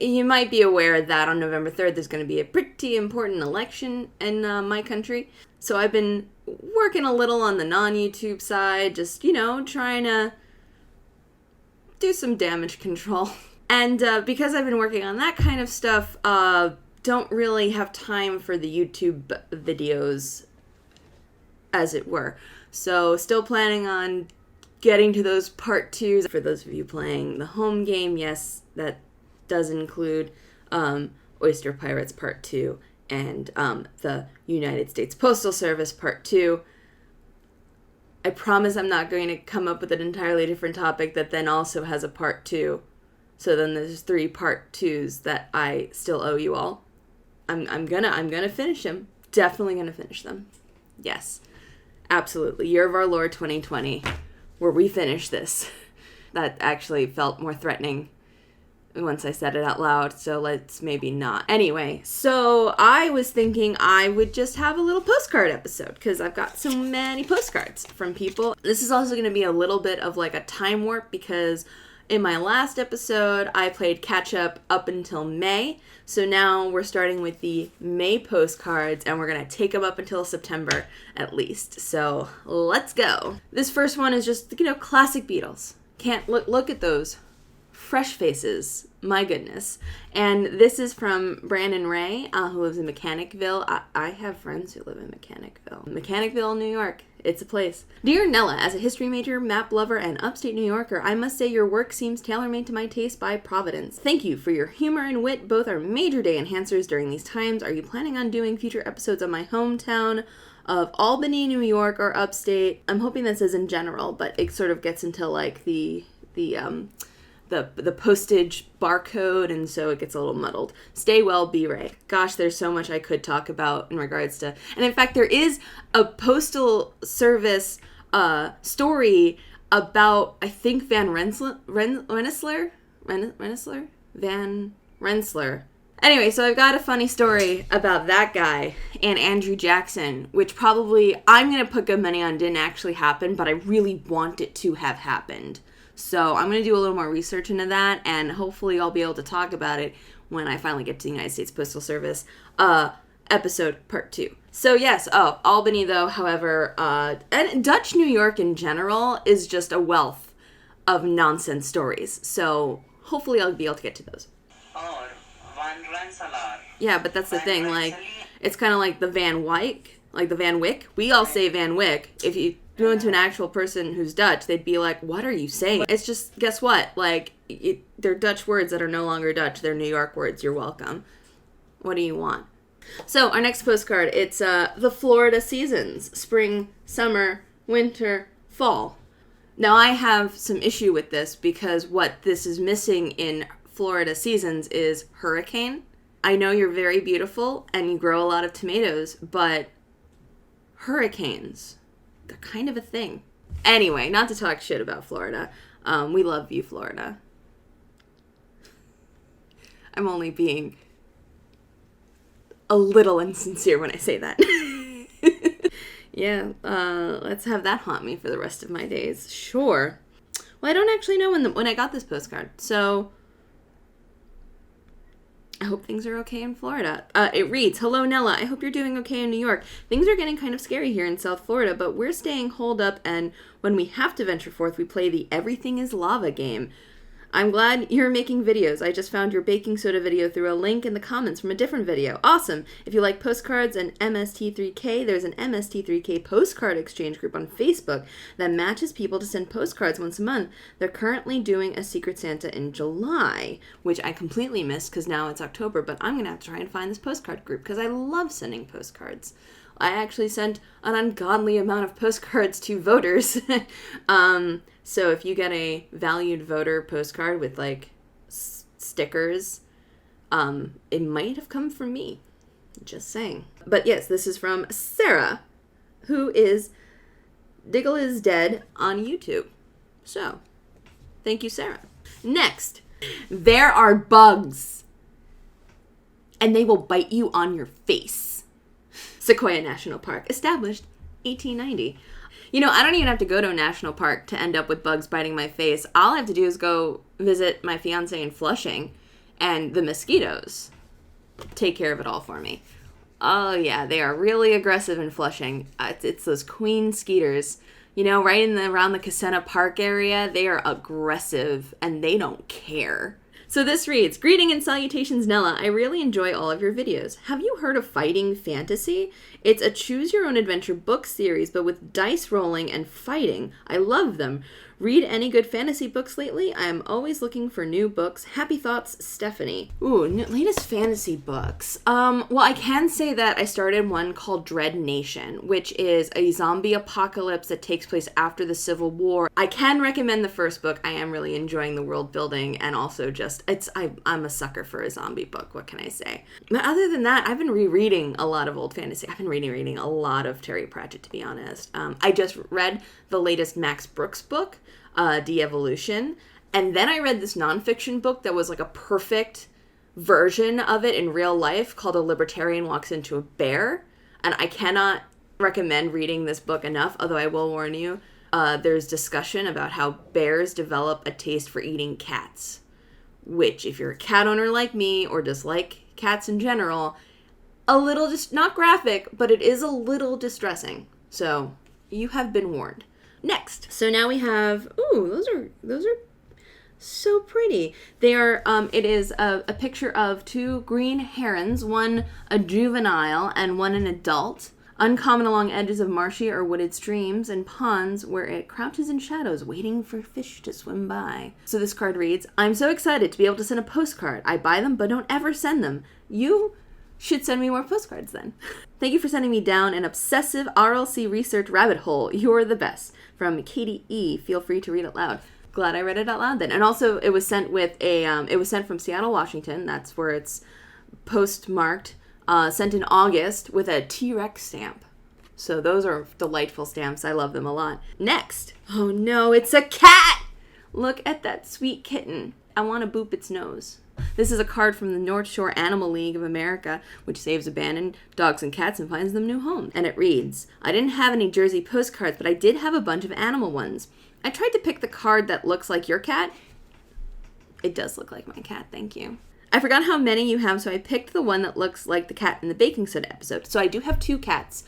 You might be aware that on November 3rd there's going to be a pretty important election in my country. So I've been working a little on the non-YouTube side, just, trying to do some damage control. And because I've been working on that kind of stuff, don't really have time for the YouTube videos, as it were. So still planning on getting to those part 2s. For those of you playing the home game, yes, that does include Oyster Pirates Part 2 and the United States Postal Service Part 2. I promise I'm not going to come up with an entirely different topic that then also has a Part 2. So then there's 3 Part 2s that I still owe you all. I'm gonna finish them. Definitely gonna finish them. Yes. Absolutely. Year of our Lord 2020, where we finish this. That actually felt more threatening once I said it out loud, so let's maybe not. Anyway, so I was thinking I would just have a little postcard episode, because I've got so many postcards from people. This is also going to be a little bit of like a time warp, because in my last episode, I played catch up until May. So now we're starting with the May postcards, and we're going to take them up until September at least. So let's go. This first one is just, classic Beatles. Can't look at those fresh faces. My goodness. And this is from Brandon Ray, who lives in Mechanicville. I have friends who live in Mechanicville, New York. It's a place. Dear Nella, as a history major, map lover, and upstate New Yorker, I must say your work seems tailor-made to my taste by Providence. Thank you for your humor and wit. Both are major day enhancers during these times. Are you planning on doing future episodes on my hometown of Albany, New York, or upstate? I'm hoping this is in general, but it sort of gets into like the postage barcode, and so it gets a little muddled. Stay well, B. Ray. Gosh, there's so much I could talk about in regards to... And in fact, there is a postal service story about, I think, Van Rensselaer? Van Rensselaer. Anyway, so I've got a funny story about that guy and Andrew Jackson, which probably I'm going to put good money on didn't actually happen, but I really want it to have happened. So I'm going to do a little more research into that, and hopefully I'll be able to talk about it when I finally get to the United States Postal Service episode part 2. So yes, Albany though, however, and Dutch New York in general is just a wealth of nonsense stories. So hopefully I'll be able to get to those. Or Van Rensselaer. Yeah, but that's the thing, like, it's kind of like the Van Wyck. We all say Van Wyck. If you go into an actual person who's Dutch, they'd be like, what are you saying? It's just, guess what? Like, they're Dutch words that are no longer Dutch. They're New York words. You're welcome. What do you want? So, our next postcard, it's the Florida seasons. Spring, summer, winter, fall. Now, I have some issue with this because what this is missing in Florida seasons is hurricane. I know you're very beautiful and you grow a lot of tomatoes, but hurricanes... they're kind of a thing. Anyway, not to talk shit about Florida. We love you, Florida. I'm only being a little insincere when I say that. Yeah, let's have that haunt me for the rest of my days. Sure. Well, I don't actually know when I got this postcard, so I hope things are okay in Florida. It reads, Hello, Nella. I hope you're doing okay in New York. Things are getting kind of scary here in South Florida, but we're staying holed up, and when we have to venture forth, we play the Everything is Lava game. I'm glad you're making videos. I just found your baking soda video through a link in the comments from a different video. Awesome. If you like postcards and MST3K, there's an MST3K postcard exchange group on Facebook that matches people to send postcards once a month. They're currently doing a Secret Santa in July, which I completely missed because now it's October, but I'm going to have to try and find this postcard group because I love sending postcards. I actually sent an ungodly amount of postcards to voters. So if you get a valued voter postcard with, like, stickers, it might have come from me. Just saying. But yes, this is from Sarah, who is Diggle is Dead on YouTube. So, thank you, Sarah. Next, there are bugs, and they will bite you on your face. Sequoia National Park, established 1890. You know, I don't even have to go to a national park to end up with bugs biting my face. All I have to do is go visit my fiance in Flushing, And the mosquitoes take care of it all for me. Oh, yeah, they are really aggressive in Flushing. It's those queen skeeters. You know, right around the Casena Park area, they are aggressive and they don't care. So this reads, Greeting and salutations, Nella. I really enjoy all of your videos. Have you heard of Fighting Fantasy? It's a choose-your-own-adventure book series, but with dice rolling and fighting. I love them. Read any good fantasy books lately? I am always looking for new books. Happy thoughts, Stephanie. Ooh, latest fantasy books. Well, I can say that I started one called Dread Nation, which is a zombie apocalypse that takes place after the Civil War. I can recommend the first book. I am really enjoying the world building, and also just, I'm a sucker for a zombie book. What can I say? But other than that, I've been rereading a lot of old fantasy. I've been reading a lot of Terry Pratchett, to be honest. I just read the latest Max Brooks book, De-Evolution, and then I read this nonfiction book that was like a perfect version of it in real life called A Libertarian Walks into a Bear, and I cannot recommend reading this book enough, although I will warn you, there's discussion about how bears develop a taste for eating cats, which if you're a cat owner like me or just like cats in general, a little, just not graphic, but it is a little distressing. So you have been warned. Next. So now we have, ooh, those are so pretty. They are, it is a picture of two green herons, one a juvenile and one an adult, uncommon along edges of marshy or wooded streams and ponds where it crouches in shadows waiting for fish to swim by. So this card reads, I'm so excited to be able to send a postcard. I buy them but don't ever send them. You should send me more postcards then. Thank you for sending me down an obsessive RLC research rabbit hole. You're the best. From Katie E. Feel free to read it loud. Glad I read it out loud then. And also it was sent with it was sent from Seattle, Washington. That's where it's postmarked. Sent in August with a T-Rex stamp. So those are delightful stamps. I love them a lot. Next. Oh no, it's a cat! Look at that sweet kitten. I want to boop its nose. This is a card from the North Shore Animal League of America, which saves abandoned dogs and cats and finds them new homes. And it reads, I didn't have any Jersey postcards, but I did have a bunch of animal ones. I tried to pick the card that looks like your cat. It does look like my cat, thank you. I forgot how many you have, so I picked the one that looks like the cat in the baking soda episode. So I do have two cats.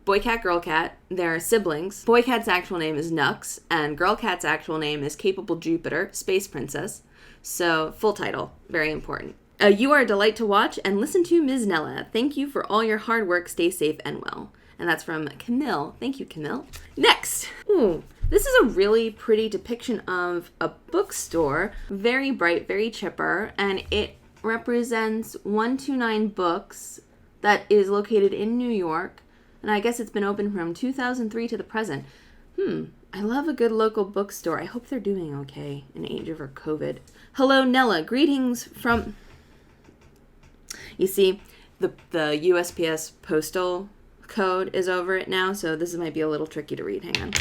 Boy cat, girl cat. They're siblings. Boy cat's actual name is Nux, and girl cat's actual name is Capable Jupiter, Space Princess. So, full title. Very important. You are a delight to watch and listen to, Ms. Nella. Thank you for all your hard work. Stay safe and well. And that's from Camille. Thank you, Camille. Next. Ooh, this is a really pretty depiction of a bookstore. Very bright, very chipper. And it represents 129 Books that is located in New York. And I guess it's been open from 2003 to the present. I love a good local bookstore. I hope they're doing okay in age over COVID. Hello, Nella. Greetings from... You see, the USPS postal code is over it now, so this might be a little tricky to read. Hang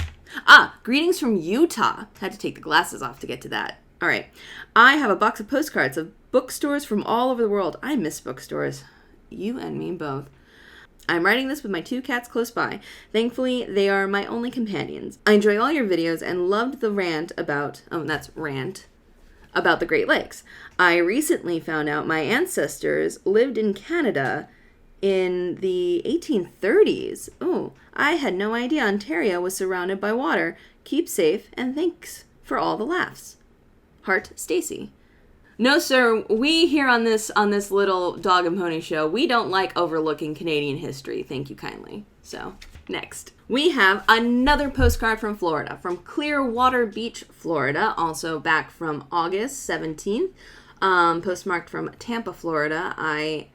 on. Greetings from Utah. Had to take the glasses off to get to that. All right. I have a box of postcards of bookstores from all over the world. I miss bookstores. You and me both. I'm writing this with my two cats close by. Thankfully, they are my only companions. I enjoy all your videos and loved the rant about... Oh, that's rant. About the Great Lakes. I recently found out my ancestors lived in Canada in the 1830s. Oh, I had no idea Ontario was surrounded by water. Keep safe, and thanks for all the laughs. Heart, Stacy. No, sir, we here on this little dog and pony show, we don't like overlooking Canadian history. Thank you kindly. So, next. We have another postcard from Florida, from Clearwater Beach, Florida, also back from August 17th, postmarked from Tampa, Florida. I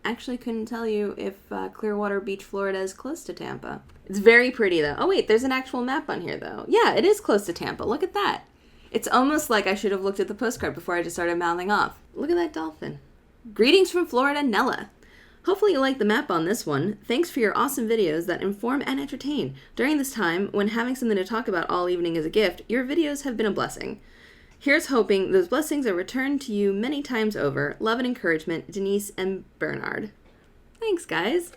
actually couldn't tell you if Clearwater Beach, Florida is close to Tampa. It's very pretty, though. Oh, wait, there's an actual map on here, though. Yeah, it is close to Tampa. Look at that. It's almost like I should have looked at the postcard before I just started mouthing off. Look at that dolphin. Greetings from Florida, Nella. Hopefully you like the map on this one. Thanks for your awesome videos that inform and entertain. During this time, when having something to talk about all evening is a gift, your videos have been a blessing. Here's hoping those blessings are returned to you many times over. Love and encouragement, Denise and Bernard. Thanks, guys.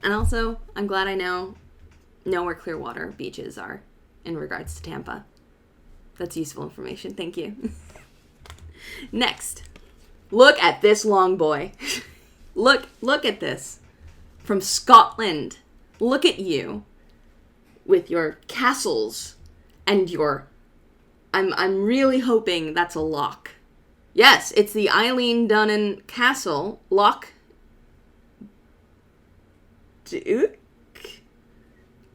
And also, I'm glad I know where Clearwater beaches are in regards to Tampa. That's useful information. Thank you. Next, Look at this long boy. Look at this. From Scotland. Look at you. With your castles and your... I'm really hoping that's a lock. Yes, it's the Eileen Dunnan Castle. Loch Duke?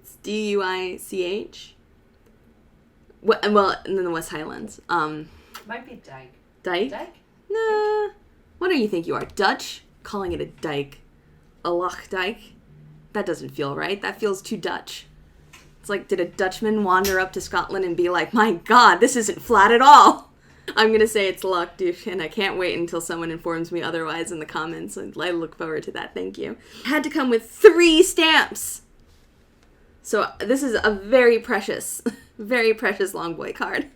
It's Duich. Well, in the West Highlands. Might be Dyke. Dyke? Dyke? Nah. What do you think you are? Dutch? Calling it a dike. A Loch Dyke? That doesn't feel right. That feels too Dutch. It's like, did a Dutchman wander up to Scotland and be like, my God, this isn't flat at all? I'm going to say it's Loch Duich, and I can't wait until someone informs me otherwise in the comments. I look forward to that. Thank you. Had to come with 3 stamps. So this is a very precious long boy card.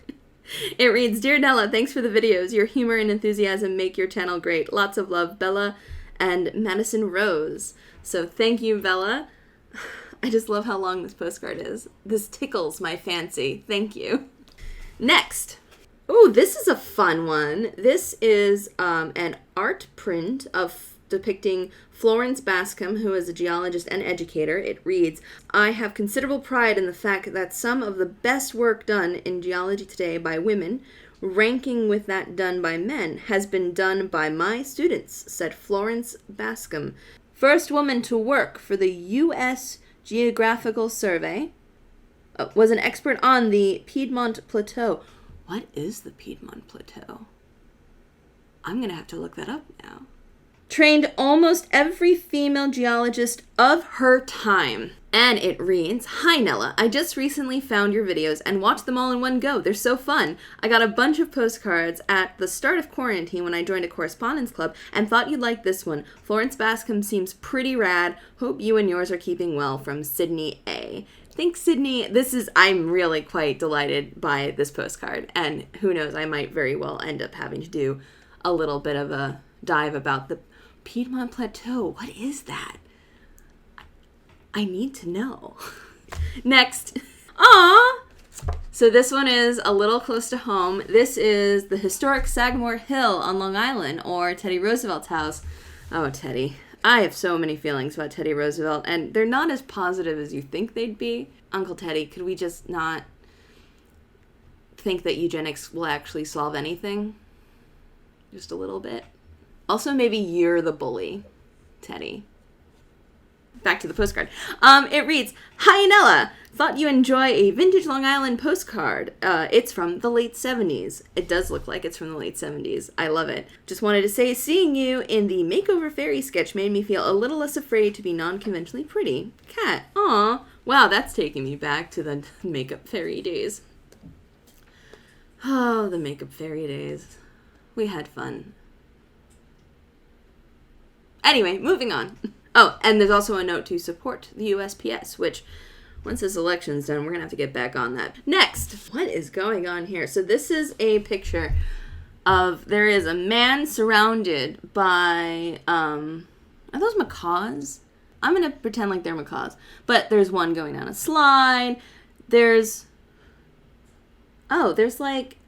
It reads, Dear Nella, thanks for the videos. Your humor and enthusiasm make your channel great. Lots of love, Bella and Madison Rose. So thank you, Bella. I just love how long this postcard is. This tickles my fancy. Thank you. Next. Ooh, this is a fun one. This is an art print of depicting Florence Bascom, who is a geologist and educator. It reads, I have considerable pride in the fact that some of the best work done in geology today by women, ranking with that done by men, has been done by my students, said Florence Bascom, first woman to work for the U.S. Geographical Survey, was an expert on the Piedmont Plateau. What is the Piedmont Plateau? I'm going to have to look that up now. Trained almost every female geologist of her time. And it reads, Hi Nella, I just recently found your videos and watched them all in one go. They're so fun. I got a bunch of postcards at the start of quarantine when I joined a correspondence club and thought you'd like this one. Florence Bascom seems pretty rad. Hope you and yours are keeping well, from Sydney A. Thanks, Sydney. I'm really quite delighted by this postcard. And who knows, I might very well end up having to do a little bit of a dive about the Piedmont Plateau. What is that? I need to know. Next. Aww! So this one is a little close to home. This is the historic Sagamore Hill on Long Island, or Teddy Roosevelt's house. Oh, Teddy. I have so many feelings about Teddy Roosevelt, and they're not as positive as you think they'd be. Uncle Teddy, could we just not think that eugenics will actually solve anything? Just a little bit. Also, maybe you're the bully, Teddy. Back to the postcard. It reads, Hi Nella, thought you enjoy a vintage Long Island postcard. It's from the late 70s. It does look like it's from the late 70s. I love it. Just wanted to say, seeing you in the Makeover Fairy sketch made me feel a little less afraid to be non-conventionally pretty. Cat, aw. Wow, that's taking me back to the Makeup Fairy days. Oh, the Makeup Fairy days. We had fun. Anyway, moving on. Oh, and there's also a note to support the USPS, which, once this election's done, we're going to have to get back on that. Next, what is going on here? So this is a picture of, there is a man surrounded by, are those macaws? I'm going to pretend like they're macaws. But there's one going down a slide. There's like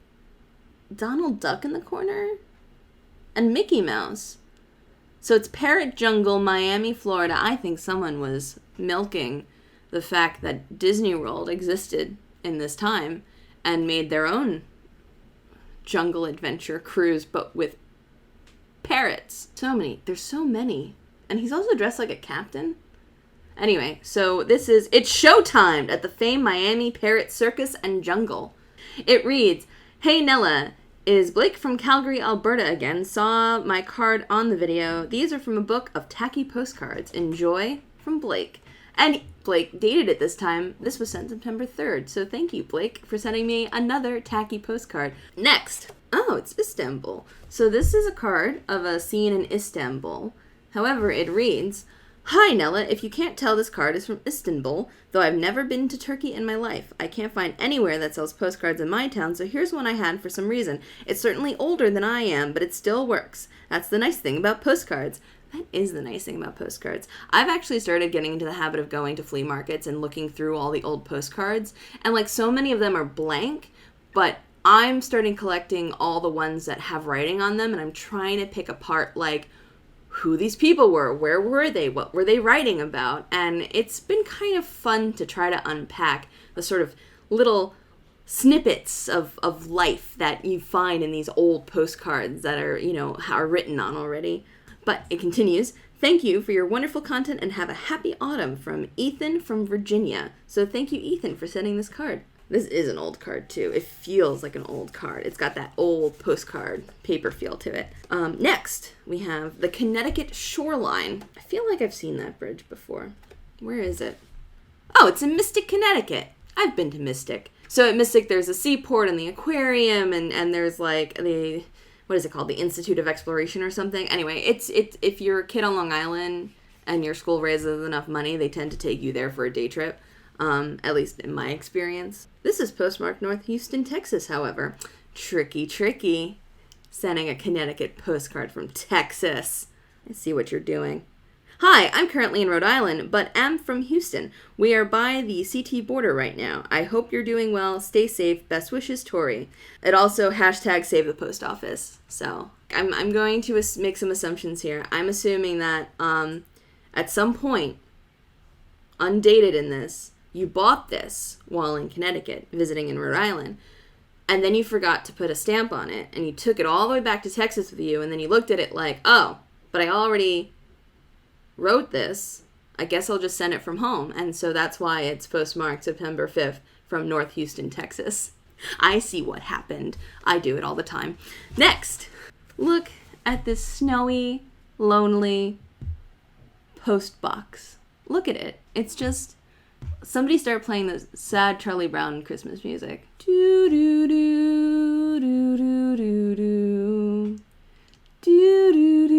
Donald Duck in the corner. And Mickey Mouse. So it's Parrot Jungle, Miami, Florida. I think someone was milking the fact that Disney World existed in this time and made their own jungle adventure cruise, but with parrots. There's so many. And he's also dressed like a captain. Anyway, so it's showtime at the famed Miami Parrot Circus and Jungle. It reads, Hey Nella, is Blake from Calgary, Alberta again. Saw my card on the video. These are from a book of tacky postcards. Enjoy, from Blake. And Blake dated it this time. This was sent September 3rd. So thank you, Blake, for sending me another tacky postcard. Next. Oh, it's Istanbul. So this is a card of a scene in Istanbul. However, it reads, Hi, Nella. If you can't tell, this card is from Istanbul, though I've never been to Turkey in my life. I can't find anywhere that sells postcards in my town, so here's one I had for some reason. It's certainly older than I am, but it still works. That's the nice thing about postcards. That is the nice thing about postcards. I've actually started getting into the habit of going to flea markets and looking through all the old postcards, and like so many of them are blank, but I'm starting collecting all the ones that have writing on them, and I'm trying to pick apart, like, who these people were, where were they, what were they writing about, and it's been kind of fun to try to unpack the sort of little snippets of life that you find in these old postcards that are, are written on already. But it continues. Thank you for your wonderful content and have a happy autumn from Ethan from Virginia. So thank you, Ethan, for sending this card. This is an old card, too. It feels like an old card. It's got that old postcard paper feel to it. Next, we have the Connecticut Shoreline. I feel like I've seen that bridge before. Where is it? Oh, it's in Mystic, Connecticut. I've been to Mystic. So at Mystic, there's a seaport and the aquarium, and there's like the, what is it called? The Institute of Exploration or something. Anyway, it's if you're a kid on Long Island and your school raises enough money, they tend to take you there for a day trip. At least in my experience. This is postmarked North Houston, Texas, however. Tricky. Sending a Connecticut postcard from Texas. I see what you're doing. Hi, I'm currently in Rhode Island, but am from Houston. We are by the CT border right now. I hope you're doing well. Stay safe. Best wishes, Tori. It also hashtag save the post office. So I'm going to make some assumptions here. I'm assuming that at some point, undated in this, you bought this while in Connecticut, visiting in Rhode Island, and then you forgot to put a stamp on it, and you took it all the way back to Texas with you, and then you looked at it like, oh, but I already wrote this. I guess I'll just send it from home. And so that's why it's postmarked September 5th from North Houston, Texas. I see what happened. I do it all the time. Next, look at this snowy, lonely post box. Look at it. It's just... Somebody start playing the sad Charlie Brown Christmas music. Do do do do do do do do do do do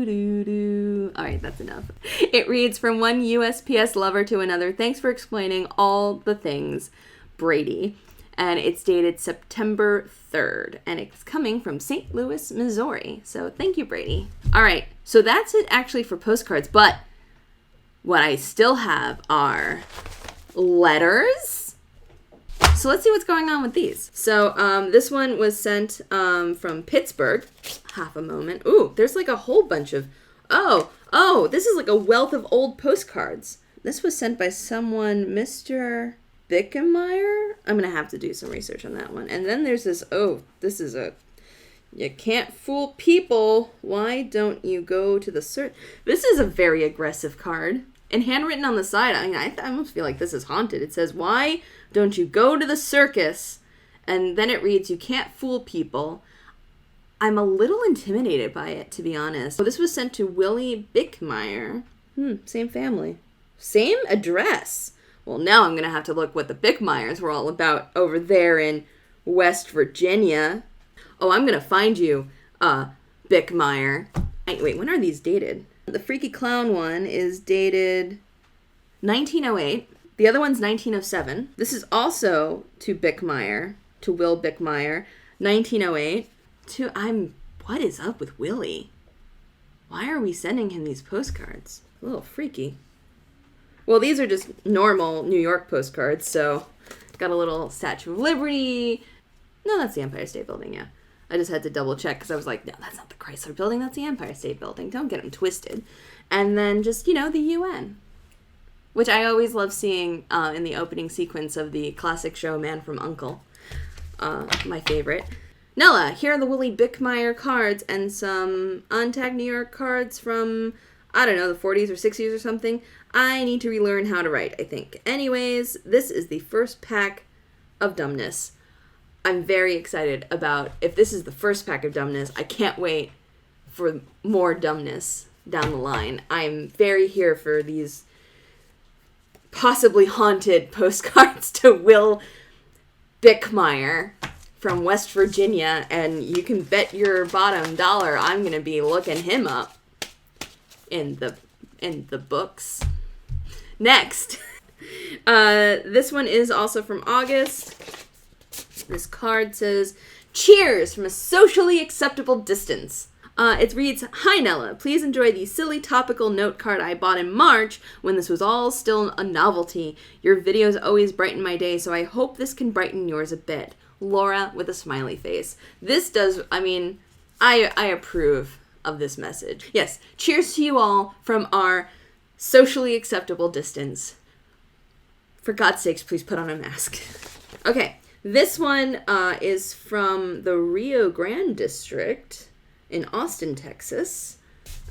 do do. All right, that's enough. It reads, from one USPS lover to another. Thanks for explaining all the things, Brady. And it's dated September 3rd, and it's coming from St. Louis, Missouri. So thank you, Brady. All right, so that's it actually for postcards, but what I still have are letters. So let's see what's going on with these. So this one was sent from Pittsburgh. Half a moment. Ooh, there's like a whole bunch of... Oh, this is like a wealth of old postcards. This was sent by someone, Mr. Bickenmeyer. I'm going to have to do some research on that one. And then there's this... Oh, this is a... You can't fool people. Why don't you go to the search? This is a very aggressive card. And handwritten on the side, I almost feel like this is haunted. It says, why don't you go to the circus? And then it reads, you can't fool people. I'm a little intimidated by it, to be honest. So this was sent to Willie Bickmeyer. Same family. Same address. Well, now I'm going to have to look what the Bickmeyers were all about over there in West Virginia. Oh, I'm going to find you, Bickmeyer. Wait, when are these dated? The Freaky Clown one is dated 1908. The other one's 1907. This is also to Bickmeyer, to Will Bickmeyer, 1908. What is up with Willie? Why are we sending him these postcards? A little freaky. Well, these are just normal New York postcards, so got a little Statue of Liberty. No, that's the Empire State Building, yeah. I just had to double check because I was like, no, that's not the Chrysler Building, that's the Empire State Building. Don't get them twisted. And then just, the UN, which I always love seeing in the opening sequence of the classic show Man from U.N.C.L.E. My favorite. Nella, here are the Willie Bickmeyer cards and some untagged New York cards from, I don't know, the 40s or 60s or something. I need to relearn how to write, I think. Anyways, this is the first pack of dumbness. I'm very excited about, if this is the first pack of dumbness, I can't wait for more dumbness down the line. I'm very here for these possibly haunted postcards to Will Bickmeyer from West Virginia, and you can bet your bottom dollar I'm going to be looking him up in the books. Next. This one is also from August. This card says, cheers from a socially acceptable distance. It reads, "Hi Nella, please enjoy the silly topical note card I bought in March when this was all still a novelty. Your videos always brighten my day, so I hope this can brighten yours a bit. Laura," with a smiley face. This does, I approve of this message. Yes, cheers to you all from our socially acceptable distance. For God's sakes, please put on a mask. Okay, this one is from the Rio Grande district in Austin, Texas.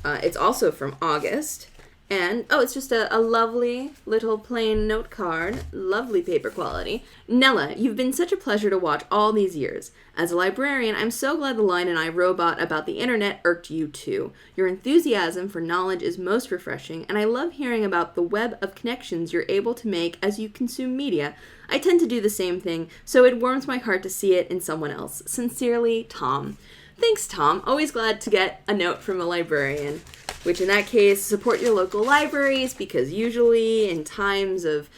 It's also from August. And, it's just a lovely little plain note card. Lovely paper quality. "Nella, you've been such a pleasure to watch all these years. As a librarian, I'm so glad the line in iRobot about the internet irked you too. Your enthusiasm for knowledge is most refreshing, and I love hearing about the web of connections you're able to make as you consume media. I tend to do the same thing, so it warms my heart to see it in someone else. Sincerely, Tom." Thanks, Tom. Always glad to get a note from a librarian. Which in that case, support your local libraries, because usually in times of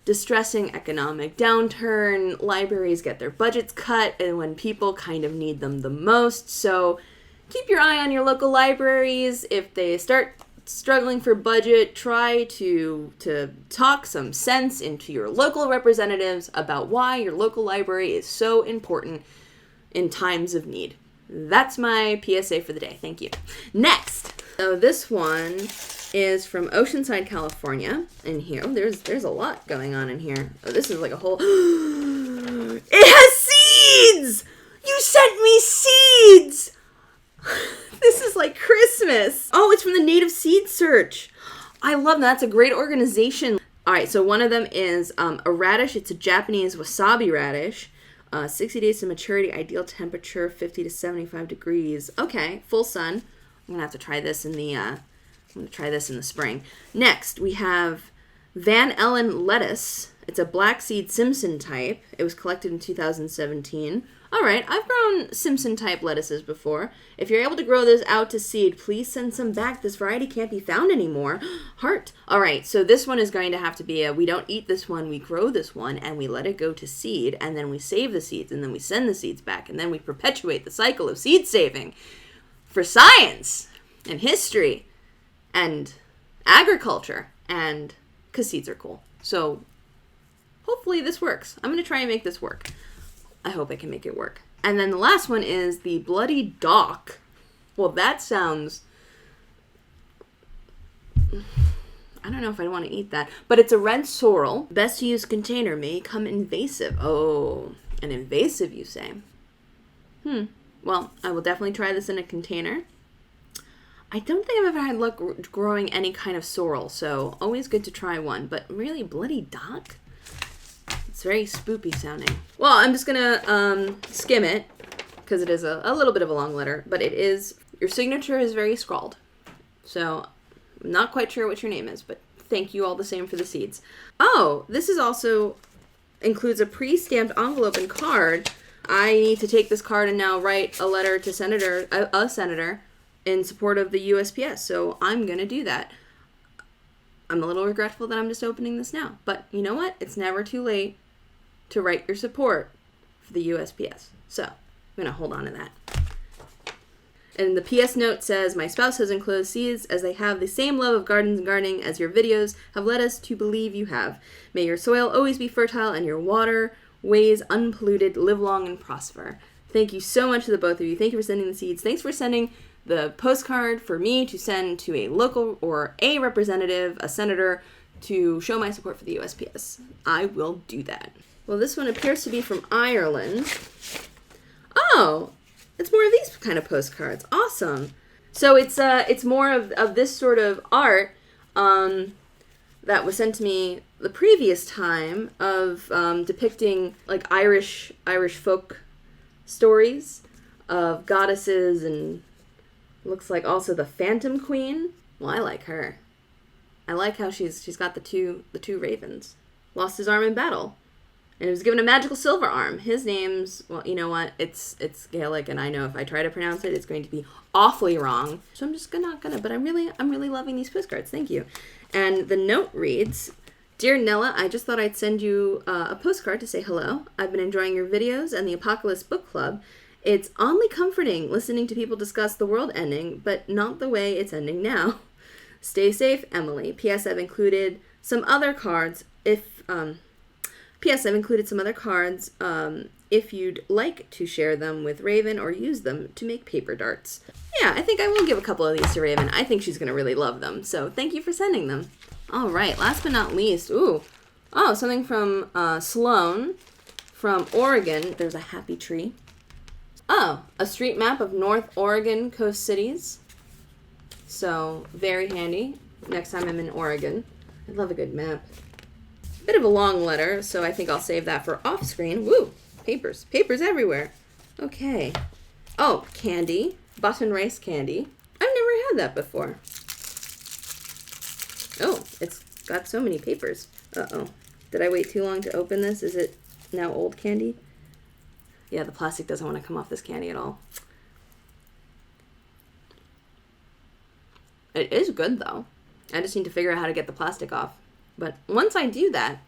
distressing economic downturn, libraries get their budgets cut and when people kind of need them the most. So keep your eye on your local libraries. If they start struggling for budget, try to talk some sense into your local representatives about why your local library is so important in times of need. That's my PSA for the day. Thank you. Next. So this one is from Oceanside, California. And here, there's a lot going on in here. Oh, this is like a whole... It has seeds! You sent me seeds! This is like Christmas. Oh, it's from the Native Seed Search. I love that. That's a great organization. All right, so one of them is a radish. It's a Japanese wasabi radish. 60 days to maturity, ideal temperature 50 to 75 degrees. Okay, full sun. I'm gonna have to try this in the spring. Next, we have Van Ellen lettuce. It's a black seed Simpson type. It was collected in 2017. All right, I've grown Simpson type lettuces before. If you're able to grow those out to seed, please send some back. This variety can't be found anymore. Heart. All right, so this one is going to have to be we don't eat this one, we grow this one, and we let it go to seed, and then we save the seeds, and then we send the seeds back, and then we perpetuate the cycle of seed saving for science and history and agriculture, and because seeds are cool. So hopefully this works. I'm going to try and make this work. I hope I can make it work. And then the last one is the Bloody Dock. Well, that sounds... I don't know if I want to eat that. But it's a red sorrel. Best to use container. May come invasive. Oh, an invasive, you say? Well, I will definitely try this in a container. I don't think I've ever had luck growing any kind of sorrel, so always good to try one. But really, Bloody Dock? It's very spoopy sounding. Well, I'm just gonna skim it, because it is a little bit of a long letter, but it is, your signature is very scrawled. So, I'm not quite sure what your name is, but thank you all the same for the seeds. Oh, this is also, includes a pre-stamped envelope and card. I need to take this card and now write a letter to a senator in support of the USPS, so I'm gonna do that. I'm a little regretful that I'm just opening this now, but you know what? It's never too late to write your support for the USPS. So, I'm going to hold on to that. And the PS note says, "My spouse has enclosed seeds as they have the same love of gardens and gardening as your videos have led us to believe you have. May your soil always be fertile and your waterways unpolluted. Live long and prosper." Thank you so much to the both of you. Thank you for sending the seeds. Thanks for sending the postcard for me to send to a local or a representative, a senator, to show my support for the USPS. I will do that. Well, this one appears to be from Ireland. Oh, it's more of these kind of postcards. Awesome. So it's more of this sort of art that was sent to me the previous time of depicting like Irish folk stories of goddesses, and looks like also the Phantom Queen. Well, I like her. I like how she's got the two ravens. Lost his arm in battle, and he was given a magical silver arm. His name's, well, you know what? It's Gaelic, and I know if I try to pronounce it, it's going to be awfully wrong. So I'm just not gonna. But I'm really loving these postcards. Thank you. And the note reads, "Dear Nella, I just thought I'd send you a postcard to say hello. I've been enjoying your videos and the Apocalypse Book Club. It's oddly comforting listening to people discuss the world ending, but not the way it's ending now. Stay safe, Emily. P.S. I've included some other cards if you'd like to share them with Raven or use them to make paper darts. Yeah, I think I will give a couple of these to Raven. I think she's going to really love them. So thank you for sending them. All right, last but not least. Something from Sloan from Oregon. There's a happy tree. Oh, a street map of North Oregon coast cities. So very handy next time I'm in Oregon. I love a good map. Bit of a long letter, so I think I'll save that for off screen. Woo! Papers. Papers everywhere. Okay. Oh, candy. Button rice candy. I've never had that before. Oh, it's got so many papers. Uh-oh. Did I wait too long to open this? Is it now old candy? Yeah, the plastic doesn't want to come off this candy at all. It is good, though. I just need to figure out how to get the plastic off. But once I do that,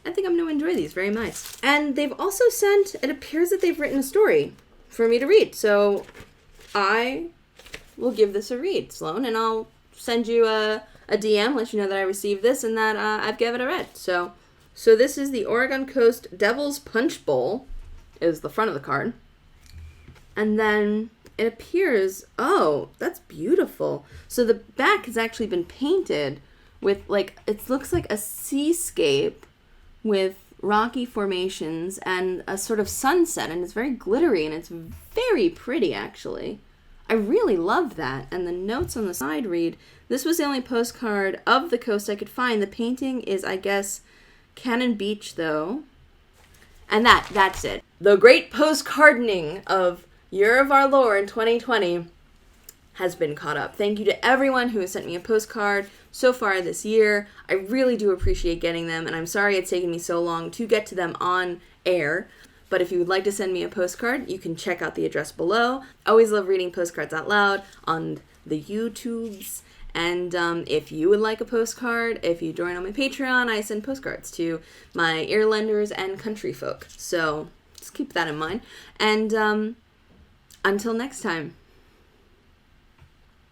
I think I'm going to enjoy these very much. And they've also sent, it appears that they've written a story for me to read. So I will give this a read, Sloan, and I'll send you a DM, let you know that I received this and that I've given it a read. So this is the Oregon Coast Devil's Punch Bowl, is the front of the card. And then it appears, oh, that's beautiful. So the back has actually been painted with, like, it looks like a seascape with rocky formations and a sort of sunset, and it's very glittery, and it's very pretty, actually. I really love that. And the notes on the side read, this was the only postcard of the coast I could find. The painting is, I guess, Cannon Beach, though. And that's it. The great postcardening of Year of Our Lord 2020 has been caught up. Thank you to everyone who has sent me a postcard so far this year. I really do appreciate getting them, and I'm sorry it's taken me so long to get to them on air. But if you would like to send me a postcard, you can check out the address below. I always love reading postcards out loud on the YouTubes. And if you would like a postcard, if you join on my Patreon, I send postcards to my earlenders and country folk. So just keep that in mind. And until next time.